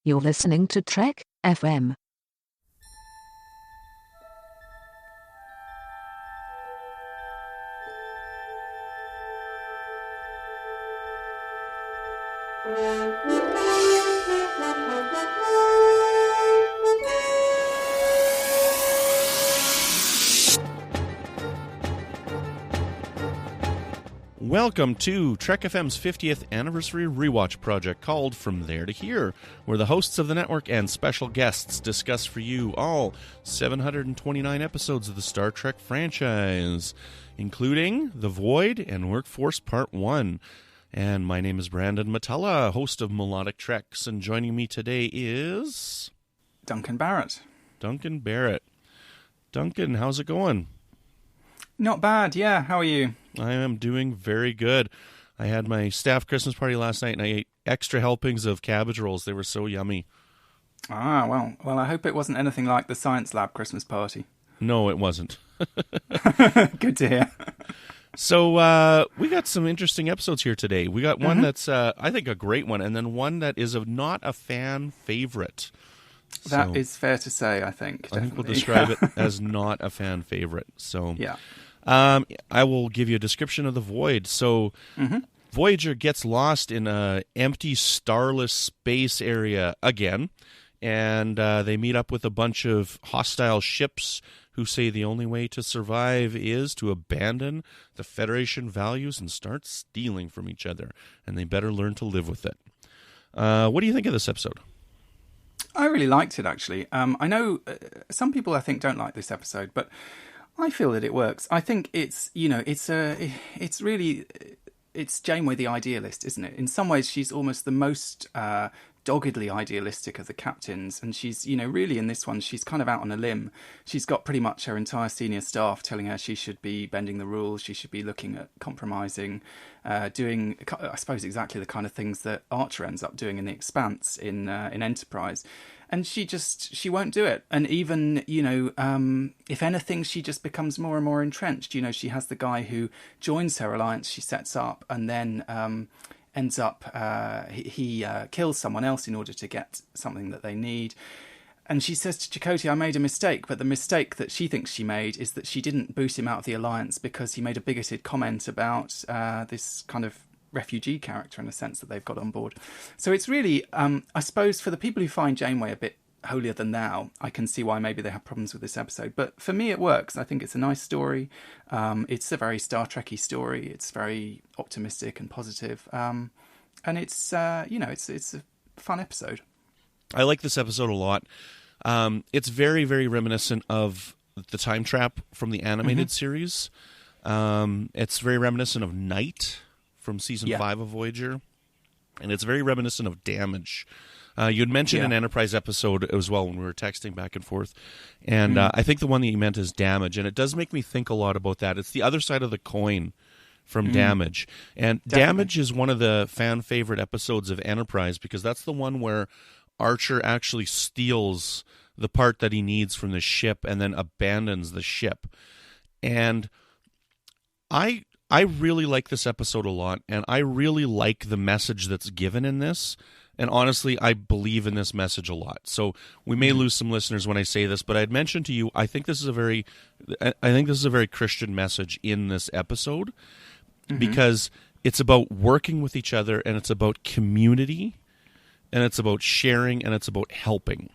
You're listening to Trek FM. Welcome to Trek FM's 50th anniversary rewatch project called From There to Here, where the hosts of the network and special guests discuss for you all 729 episodes of the Star Trek franchise, including The Void and Workforce Part 1. And my name is Brandon Mutala, host of Melodic Treks, and joining me today is... Duncan Barrett. Duncan Barrett. Duncan, how's it going? Not bad, yeah. How are you? I am doing very good. I had my staff Christmas party last night, and I ate extra helpings of cabbage rolls. They were so yummy. Ah, well, I hope it wasn't anything like the science lab Christmas party. No, it wasn't. Good to hear. So we got some interesting episodes here today. We got one that's, I think, a great one, and then one that is not a fan favorite. That is fair to say, I think. Definitely. I think we'll describe it as not a fan favorite. So yeah. I will give you a description of the Void. So Voyager gets lost in an empty, starless space area again, and they meet up with a bunch of hostile ships who say the only way to survive is to abandon the Federation values and start stealing from each other, and they better learn to live with it. What do you think of this episode? I really liked it, actually. I know some people, I think, don't like this episode, but I feel that it works. I think it's Janeway the idealist, isn't it? In some ways, she's almost the most doggedly idealistic of the captains, and she's, really in this one, she's kind of out on a limb. She's got pretty much her entire senior staff telling her she should be bending the rules, she should be looking at compromising, doing, I suppose, exactly the kind of things that Archer ends up doing in The Expanse in Enterprise. And she won't do it. And even, if anything, she just becomes more and more entrenched. She has the guy who joins her alliance she sets up, and then ends up, he kills someone else in order to get something that they need. And she says to Chakotay, I made a mistake. But the mistake that she thinks she made is that she didn't boot him out of the alliance because he made a bigoted comment about this kind of refugee character, in a sense, that they've got on board. So it's really, I suppose, for the people who find Janeway a bit holier than thou, I can see why maybe they have problems with this episode. But for me, it works. I think it's a nice story. It's a very Star Trek-y story. It's very optimistic and positive. And it's, it's a fun episode. I like this episode a lot. It's very, very reminiscent of the Time Trap from the animated series. It's very reminiscent of Night from season 5 of Voyager, and it's very reminiscent of Damage. You had mentioned an Enterprise episode as well when we were texting back and forth, and I think the one that you meant is Damage, and it does make me think a lot about that. It's the other side of the coin from Damage, and Definitely. Damage is one of the fan favorite episodes of Enterprise because that's the one where Archer actually steals the part that he needs from the ship and then abandons the ship. And I really like this episode a lot, and I really like the message that's given in this. And honestly, I believe in this message a lot. So we may lose some listeners when I say this, but I had mentioned to you, I think this is a very Christian message in this episode because it's about working with each other, and it's about community, and it's about sharing, and it's about helping,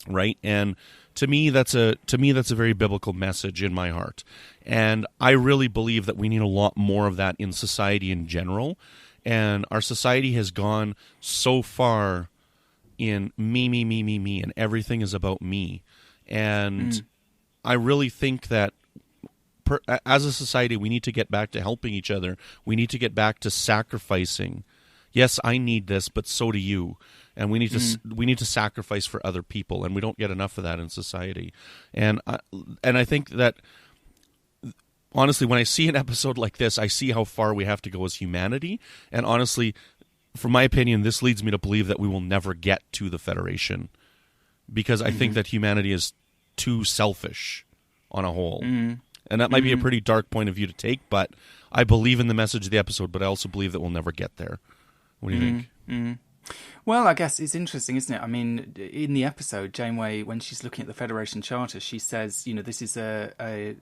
right? And to me, that's a very biblical message in my heart. And I really believe that we need a lot more of that in society in general. And our society has gone so far in me, and everything is about me. And I really think that as a society, we need to get back to helping each other. We need to get back to sacrificing. Yes, I need this, but so do you. And we need to sacrifice for other people, and we don't get enough of that in society. And I think that, honestly, when I see an episode like this, I see how far we have to go as humanity. And honestly, from my opinion, this leads me to believe that we will never get to the Federation, because I think that humanity is too selfish on a whole. And that might be a pretty dark point of view to take, but I believe in the message of the episode, but I also believe that we'll never get there. What do you think? Well, I guess it's interesting, isn't it? I mean, in the episode, Janeway, when she's looking at the Federation Charter, she says, this is a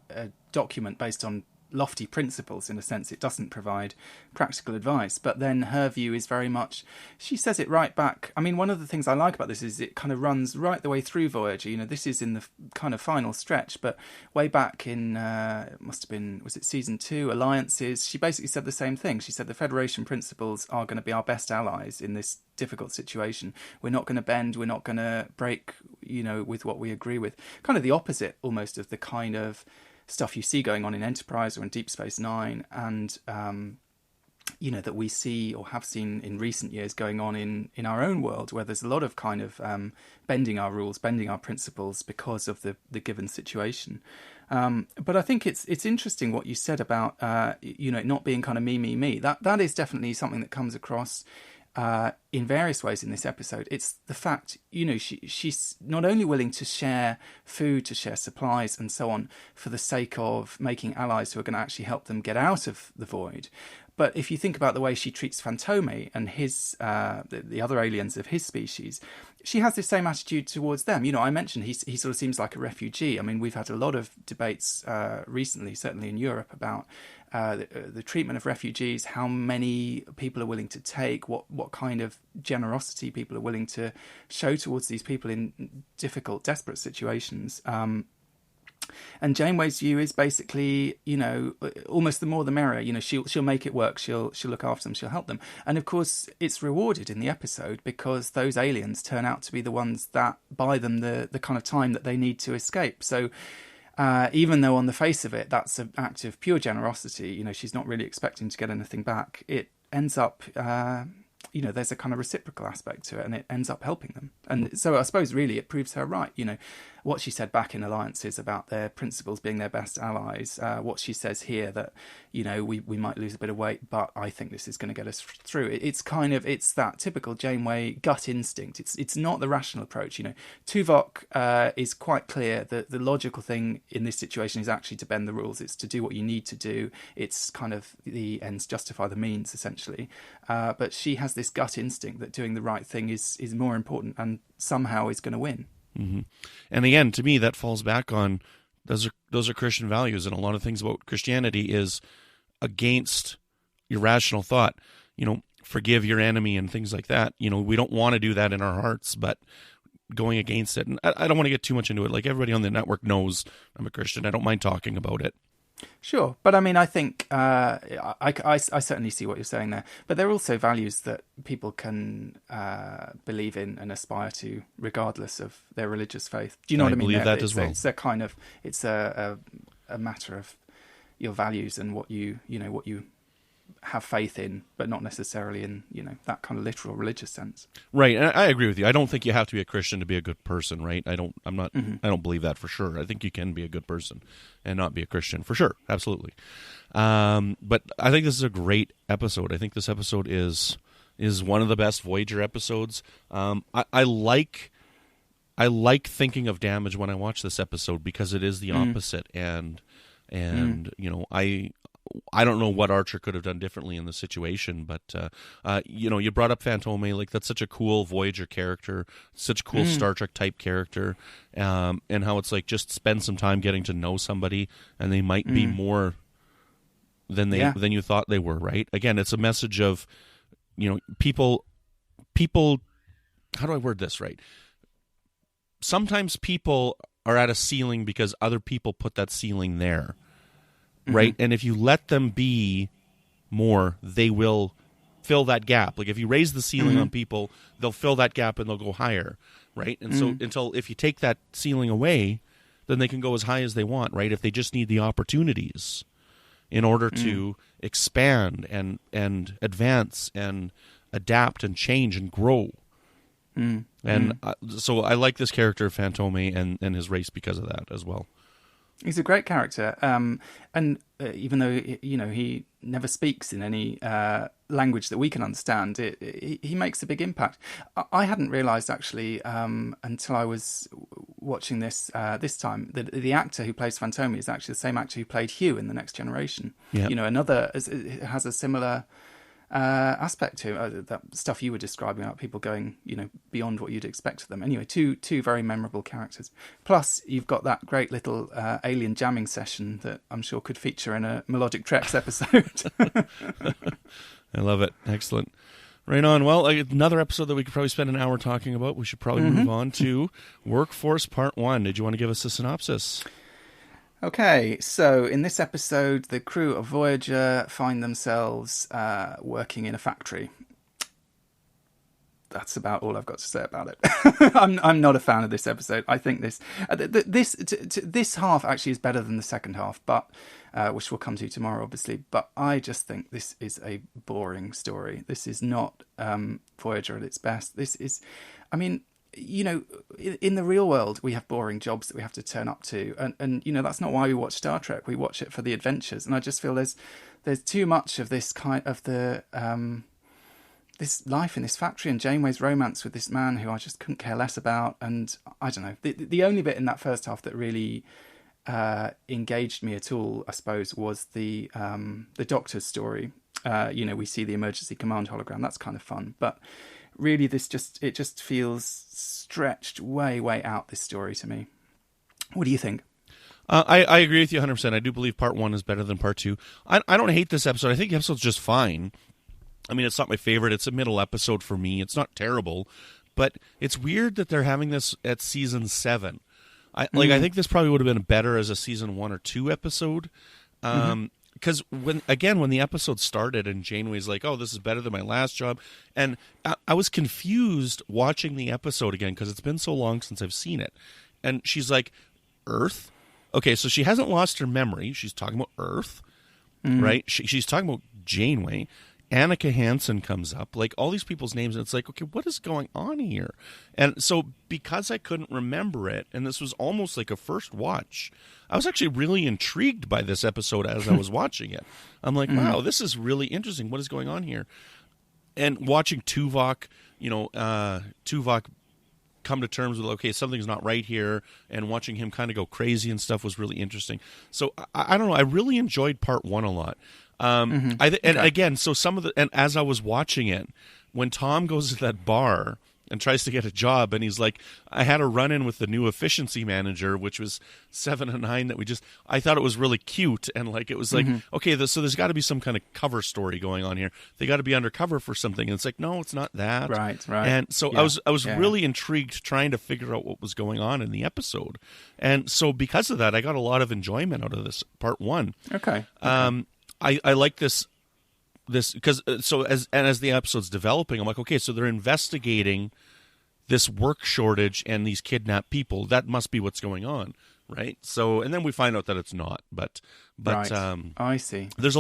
document based on lofty principles. In a sense, it doesn't provide practical advice, but then her view is very much, she says it right back. I mean, one of the things I like about this is it kind of runs right the way through Voyager. This is in the kind of final stretch, but way back in it must have been, was it season 2, Alliances, she basically said the same thing. She said the Federation principles are going to be our best allies in this difficult situation. We're not going to bend, we're not going to break, with what we agree with. Kind of the opposite almost of the kind of stuff you see going on in Enterprise or in Deep Space Nine, and that we see or have seen in recent years going on in our own world, where there's a lot of kind of bending our rules, bending our principles because of the given situation. But I think it's interesting what you said about it not being kind of me. That is definitely something that comes across in various ways in this episode. It's the fact, she's not only willing to share food, to share supplies and so on for the sake of making allies who are going to actually help them get out of the void, but if you think about the way she treats Fantome and his the other aliens of his species, she has the same attitude towards them. I mentioned he sort of seems like a refugee. I mean, we've had a lot of debates recently, certainly in Europe, about the treatment of refugees, how many people are willing to take, what kind of generosity people are willing to show towards these people in difficult, desperate situations. And Janeway's view is basically, almost the more the merrier. She'll make it work. She'll look after them. She'll help them. And of course, it's rewarded in the episode because those aliens turn out to be the ones that buy them the kind of time that they need to escape. So even though on the face of it, that's an act of pure generosity, she's not really expecting to get anything back, it ends up, there's a kind of reciprocal aspect to it, and it ends up helping them. And so I suppose really it proves her right. What she said back in Alliances about their principles being their best allies, what she says here that, we might lose a bit of weight, but I think this is going to get us through. It's that typical Janeway gut instinct. It's not the rational approach. Tuvok is quite clear that the logical thing in this situation is actually to bend the rules. It's to do what you need to do. It's kind of the ends justify the means, essentially. But she has this gut instinct that doing the right thing is more important and somehow is going to win. Mm-hmm. And again, to me, that falls back on those are Christian values, and a lot of things about Christianity is against irrational thought. Forgive your enemy and things like that. We don't want to do that in our hearts, but going against it. And I don't want to get too much into it. Like, everybody on the network knows I'm a Christian. I don't mind talking about it. Sure, but I mean, I think I certainly see what you're saying there. But there are also values that people can believe in and aspire to, regardless of their religious faith. Do you know what I mean? I believe that as well. It's a matter of your values and what you have faith in, but not necessarily in that kind of literal religious sense. Right, and I agree with you. I don't think you have to be a Christian to be a good person, right? I don't believe that for sure. I think you can be a good person and not be a Christian for sure, absolutely. But I think this is a great episode. I think this episode is one of the best Voyager episodes. I like thinking of Damage when I watch this episode because it is the opposite, and I don't know what Archer could have done differently in the situation, but you brought up Fantome. Like, that's such a cool Voyager character, such a cool Star Trek type character, and how it's like just spend some time getting to know somebody, and they might be more than than you thought they were. Right? Again, it's a message of people. How do I word this right? Sometimes people are at a ceiling because other people put that ceiling there. Right? And if you let them be more, they will fill that gap. Like, if you raise the ceiling on people, they'll fill that gap and they'll go higher. Right? And so if you take that ceiling away, then they can go as high as they want, right? If they just need the opportunities in order to expand and advance and adapt and change and grow. And so I like this character of Fantome and his race because of that as well. He's a great character, and even though he never speaks in any language that we can understand, he makes a big impact. I hadn't realised actually until I was watching this time that the actor who plays Fantome is actually the same actor who played Hugh in The Next Generation. Yep. Another has a similar aspect to that stuff you were describing about people going, beyond what you'd expect of them. Anyway, two very memorable characters. Plus, you've got that great little alien jamming session that I'm sure could feature in a Melodic Treks episode. I love it. Excellent. Right on. Well, another episode that we could probably spend an hour talking about. We should probably move on to Workforce Part 1. Did you want to give us a synopsis? Okay, so in this episode, the crew of Voyager find themselves working in a factory. That's about all I've got to say about it. I'm not a fan of this episode. I think this half actually is better than the second half, but which we'll come to tomorrow, obviously. But I just think this is a boring story. This is not Voyager at its best. This is, I mean, in the real world, we have boring jobs that we have to turn up to, and that's not why we watch Star Trek. We watch it for the adventures, and I just feel there's too much of this kind of this life in this factory, and Janeway's romance with this man who I just couldn't care less about. And I don't know, the only bit in that first half that really engaged me at all, I suppose, was the Doctor's story. We see the emergency command hologram. That's kind of fun, but really, it just feels stretched way out, this story, to me. What do you think? I agree with you 100%. I do believe Part 1 is better than Part 2. I don't hate this episode. I think the episode's just fine. I mean, it's not my favorite. It's a middle episode for me. It's not terrible, but it's weird that they're having this at season 7. I think this probably would have been better as a season 1 or 2 episode. Because when the episode started and Janeway's like, oh, this is better than my last job. And I was confused watching the episode again because it's been so long since I've seen it. And she's like, Earth? Okay, so she hasn't lost her memory. She's talking about Earth, right? She's talking about Janeway. Annika Hansen comes up, like all these people's names, and it's like, okay, what is going on here? And so because I couldn't remember it, and this was almost like a first watch, I was actually really intrigued by this episode as I was watching it. I'm like, wow, this is really interesting. What is going on here? And watching Tuvok, Tuvok come to terms with, okay, something's not right here, and watching him kind of go crazy and stuff was really interesting. So I don't know, I really enjoyed Part 1 a lot. Again, so and as I was watching it, when Tom goes to that bar and tries to get a job, and he's like, I had a run-in with the new efficiency manager, which was 7 and 9 that I thought it was really cute, and like it was like, okay, so there's got to be some kind of cover story going on here. They got to be undercover for something, and it's like, no, it's not that. Right. And so I was really intrigued trying to figure out what was going on in the episode, and so because of that, I got a lot of enjoyment out of this Part 1. Okay. I like this because as the episode's developing, I'm like, okay, so they're investigating this work shortage and these kidnapped people. That must be what's going on, right? So, and then we find out that it's not. But right. I see. I think there's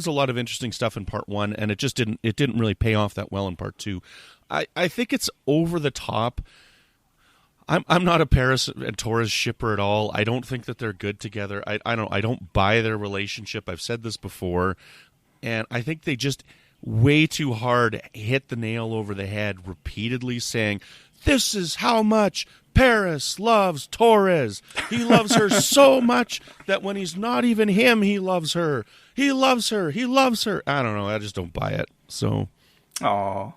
a lot of interesting stuff in Part 1, and it didn't really pay off that well in Part 2. I think it's over the top. I'm not a Paris and Torres shipper at all. I don't think that they're good together. I don't buy their relationship. I've said this before, and I think they just way too hard hit the nail over the head repeatedly, saying, "This is how much Paris loves Torres. He loves her so much that when he's not even him, he loves her. He loves her. He loves her." I don't know. I just don't buy it. So, oh.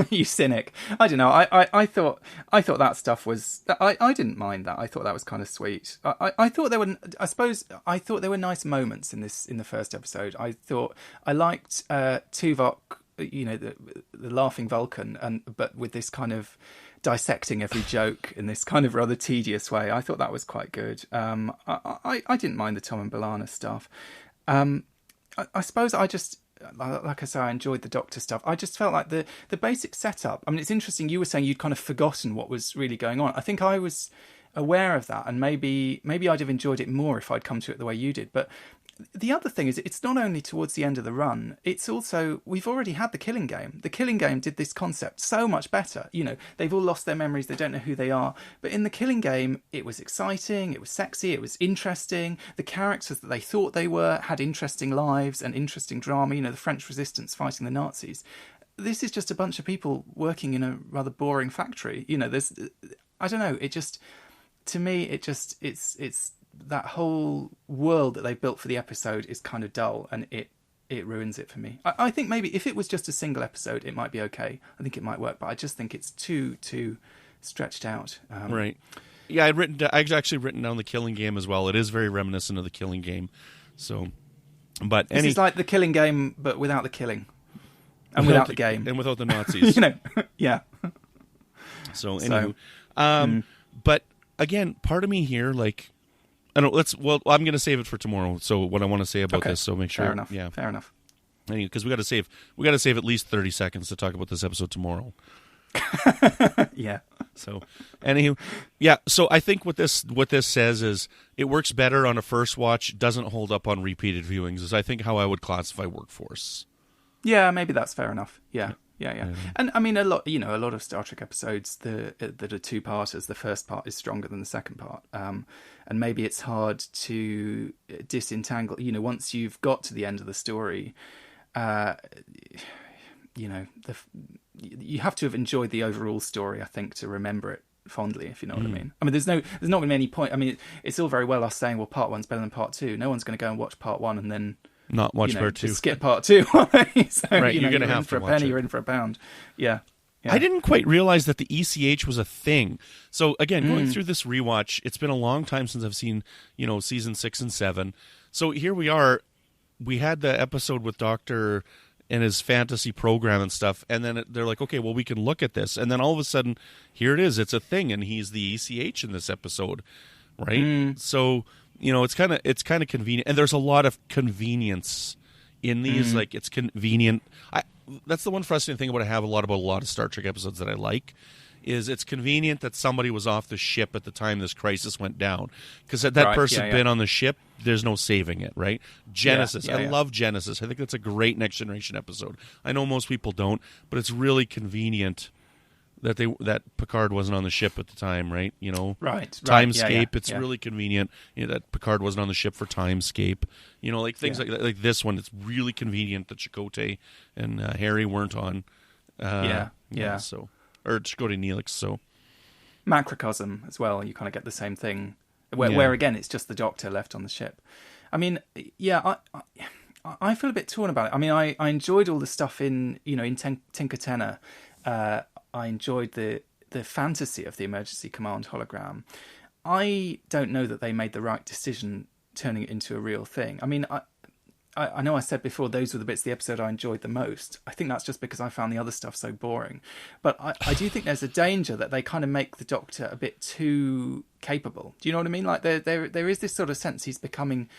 You cynic. I don't know. I thought that stuff was. I didn't mind that. I thought that was kind of sweet. I thought there were. I suppose I thought there were nice moments in the first episode. I thought I liked Tuvok. The laughing Vulcan, but with this kind of dissecting every joke in this kind of rather tedious way. I thought that was quite good. I didn't mind the Tom and B'Elanna stuff. I suppose I just. Like I say, I enjoyed the Doctor stuff. I just felt like the basic setup. I mean, it's interesting. You were saying you'd kind of forgotten what was really going on. I think I was aware of that, and maybe I'd have enjoyed it more if I'd come to it the way you did. But the other thing is, it's not only towards the end of the run, it's also, we've already had the Killing Game. The Killing Game did this concept so much better. They've all lost their memories, they don't know who they are. But in the Killing Game, it was exciting, it was sexy, it was interesting. The characters that they thought they were had interesting lives and interesting drama. The French resistance fighting the Nazis. This is just a bunch of people working in a rather boring factory. There's, I don't know, it just, to me, it's that whole world that they built for the episode is kind of dull, and it it ruins it for me. I think maybe if it was just a single episode, it might be okay. I think it might work, but I just think it's too stretched out. Right. Yeah, I'd actually written down The Killing Game as well. It is very reminiscent of The Killing Game. So, but this is like The Killing Game, but without the killing. And without the game. And without the Nazis. Yeah. So, anywho. But, again, part of me here, like, I don't. I'm going to save it for tomorrow. So what I want to say about this. So make sure. Fair enough. Yeah. Fair enough. Because we got to save at least 30 seconds to talk about this episode tomorrow. Yeah. So, anywho, yeah. So I think what this says is it works better on a first watch, doesn't hold up on repeated viewings. Is I think how I would classify Workforce. Yeah, maybe that's fair enough. Yeah. And I mean, a lot of Star Trek episodes that are two-parters, the first part is stronger than the second part. And maybe it's hard to disentangle, once you've got to the end of the story, you have to have enjoyed the overall story, I think, to remember it fondly, if you know what I mean. I mean, there's not going to be any point. I mean, it's all very well us saying, well, part one's better than part two. No one's going to go and watch part one and then not watch part two. Skip part two. So, right, you're going to have to watch it. For a penny, you're in for a pound. Yeah. I didn't quite realize that the ECH was a thing. So again, going through this rewatch, it's been a long time since I've seen, season 6 and 7. So here we are. We had the episode with Doctor and his fantasy program and stuff, and then they're like, okay, well, we can look at this, and then all of a sudden, here it is. It's a thing, and he's the ECH in this episode, right? So it's kind of convenient, and there's a lot of convenience in these. Like, it's convenient. That's the one frustrating thing about I have a lot of Star Trek episodes that I like, is it's convenient that somebody was off the ship at the time this crisis went down. Because had that person been on the ship, there's no saving it, right? Genesis. I love Genesis. I think that's a great Next Generation episode. I know most people don't, but it's really convenient that Picard wasn't on the ship at the time, right? Right. Timescape. It's really convenient that Picard wasn't on the ship for Timescape. Like things like this one. It's really convenient that Chakotay and Harry weren't on. So, or Chakotay Neelix. So, macrocosm as well. You kind of get the same thing. Where again, it's just the Doctor left on the ship. I mean, I feel a bit torn about it. I mean, I enjoyed all the stuff in Tinker Tenor. I enjoyed the fantasy of the emergency command hologram. I don't know that they made the right decision turning it into a real thing. I mean, I know I said before those were the bits of the episode I enjoyed the most. I think that's just because I found the other stuff so boring. But I do think there's a danger that they kind of make the Doctor a bit too capable. Do you know what I mean? Like there is this sort of sense he's becoming...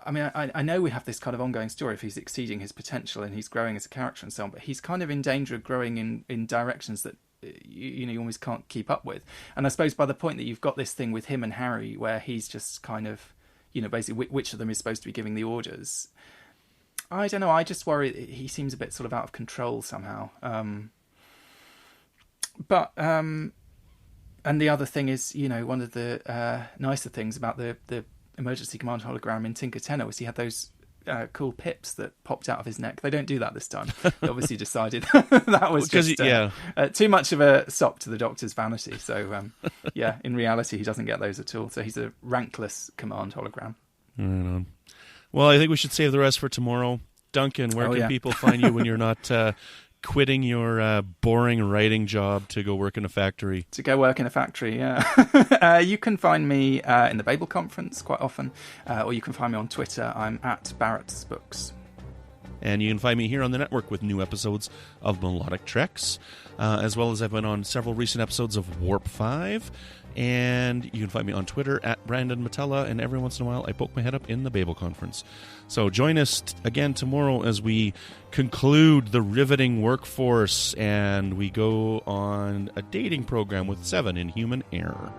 I mean, I know we have this kind of ongoing story if he's exceeding his potential and he's growing as a character and so on, but he's kind of in danger of growing in directions that you almost can't keep up with. And I suppose by the point that you've got this thing with him and Harry where he's just kind of, basically which of them is supposed to be giving the orders, I don't know, I just worry that he seems a bit sort of out of control somehow. And the other thing is, one of the nicer things about the emergency command hologram in Tinker Tenor was he had those cool pips that popped out of his neck. They don't do that this time. They obviously decided that was just too much of a sop to the Doctor's vanity. So in reality he doesn't get those at all. So he's a rankless command hologram. Right on. Well, I think we should save the rest for tomorrow. Duncan, where can people find you when you're not quitting your boring writing job to go work in a factory? To go work in a factory, yeah. You can find me in the Babel Conference quite often, or you can find me on Twitter. I'm at Barrett's Books. And you can find me here on the network with new episodes of Melodic Treks, as well as I've been on several recent episodes of Warp 5. And you can find me on Twitter at Brandon-Mutala, and every once in a while I poke my head up in the Babel Conference. So join us again tomorrow as we conclude the riveting Workforce and we go on a dating program with 7 in Human Error.